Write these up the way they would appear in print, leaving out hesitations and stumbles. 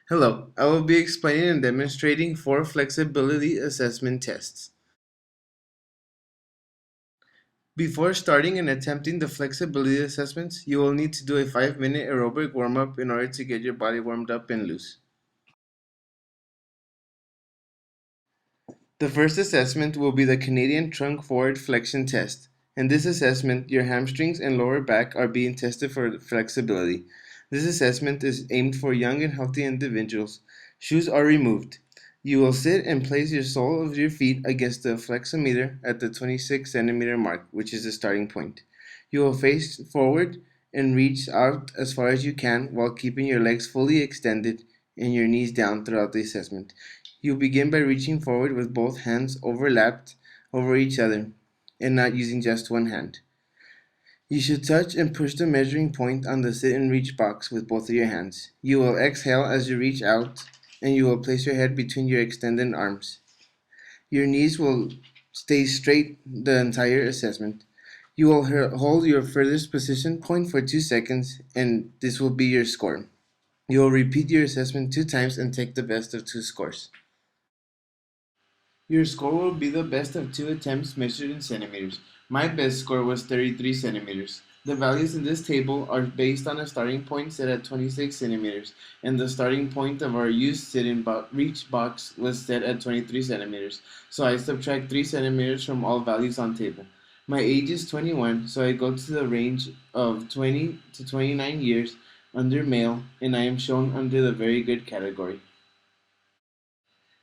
Hello, I will be explaining and demonstrating four flexibility assessment tests. Before starting and attempting the flexibility assessments, you will need to do a 5-minute aerobic warm up in order to get your body warmed up and loose. The first assessment will be the Canadian Trunk Forward Flexion Test. In this assessment, your hamstrings and lower back are being tested for flexibility. This assessment is aimed for young and healthy individuals. Shoes are removed. You will sit and place your sole of your feet against the flexometer at the 26 centimeter mark, which is the starting point. You will face forward and reach out as far as you can while keeping your legs fully extended and your knees down throughout the assessment. You begin by reaching forward with both hands overlapped over each other and not using just one hand. You should touch and push the measuring point on the sit and reach box with both of your hands. You will exhale as you reach out and you will place your head between your extended arms. Your knees will stay straight the entire assessment. You will hold your furthest position point for 2 seconds and this will be your score. You will repeat your assessment 2 times and take the best of 2 scores. Your score will be the best of 2 attempts measured in centimeters. My best score was 33 centimeters. The values in this table are based on a starting point set at 26 centimeters, and the starting point of our used sit-in reach box was set at 23 centimeters, so I subtract 3 centimeters from all values on table. My age is 21, so I go to the range of 20 to 29 years under male, and I am shown under the very good category.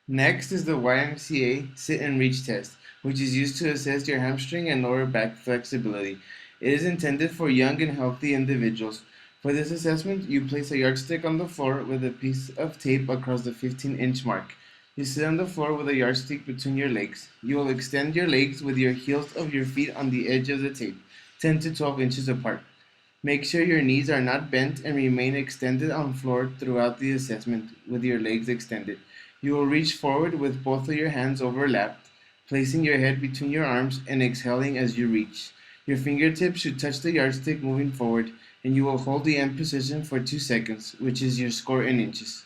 Next is the YMCA sit and reach test, which is used to assess your hamstring and lower back flexibility. It is intended for young and healthy individuals. For this assessment, you place a yardstick on the floor with a piece of tape across the 15-inch mark. You sit on the floor with a yardstick between your legs. You will extend your legs with your heels of your feet on the edge of the tape, 10 to 12 inches apart. Make sure your knees are not bent and remain extended on floor throughout the assessment with your legs extended. You will reach forward with both of your hands overlapped, placing your head between your arms and exhaling as you reach. Your fingertips should touch the yardstick moving forward, and you will hold the end position for 2 seconds, which is your score in inches.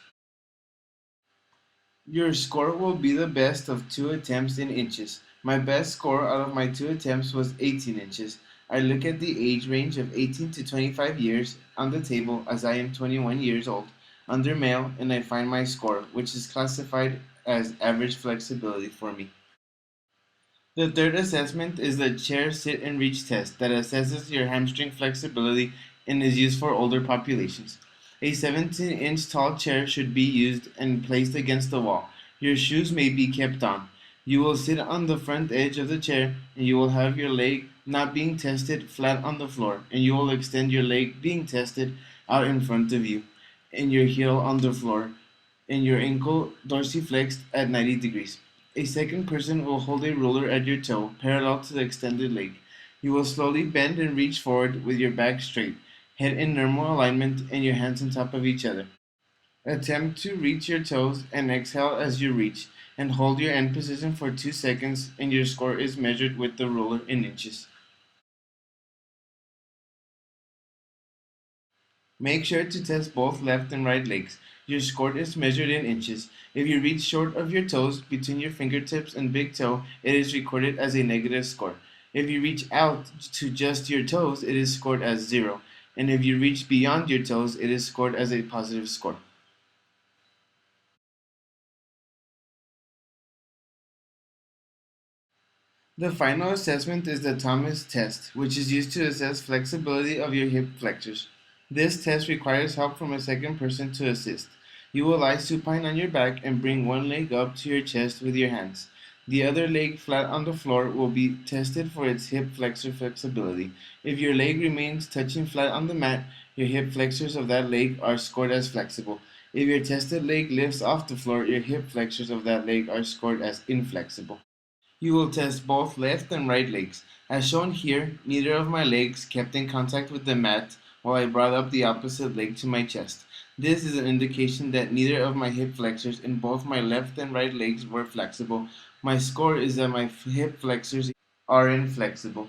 Your score will be the best of 2 attempts in inches. My best score out of my 2 attempts was 18 inches. I look at the age range of 18 to 25 years on the table as I am 21 years old, under male, and I find my score, which is classified as average flexibility for me. The third assessment is the chair sit and reach test that assesses your hamstring flexibility and is used for older populations. A 17-inch tall chair should be used and placed against the wall. Your shoes may be kept on. You will sit on the front edge of the chair and you will have your leg not being tested flat on the floor, and you will extend your leg being tested out in front of you and your heel on the floor and your ankle dorsiflexed at 90 degrees. A second person will hold a ruler at your toe, parallel to the extended leg. You will slowly bend and reach forward with your back straight, head in normal alignment, and your hands on top of each other. Attempt to reach your toes and exhale as you reach, and hold your end position for 2 seconds, and your score is measured with the ruler in inches. Make sure to test both left and right legs. Your score is measured in inches. If you reach short of your toes between your fingertips and big toe, it is recorded as a negative score. If you reach out to just your toes, it is scored as 0. And if you reach beyond your toes, it is scored as a positive score. The final assessment is the Thomas test, which is used to assess flexibility of your hip flexors. This test requires help from a second person to assist. You will lie supine on your back and bring one leg up to your chest with your hands. The other leg flat on the floor will be tested for its hip flexor flexibility. If your leg remains touching flat on the mat, your hip flexors of that leg are scored as flexible. If your tested leg lifts off the floor, your hip flexors of that leg are scored as inflexible. You will test both left and right legs. As shown here, neither of my legs kept in contact with the mat while I brought up the opposite leg to my chest. This is an indication that neither of my hip flexors in both my left and right legs were flexible. My score is that my hip flexors are inflexible.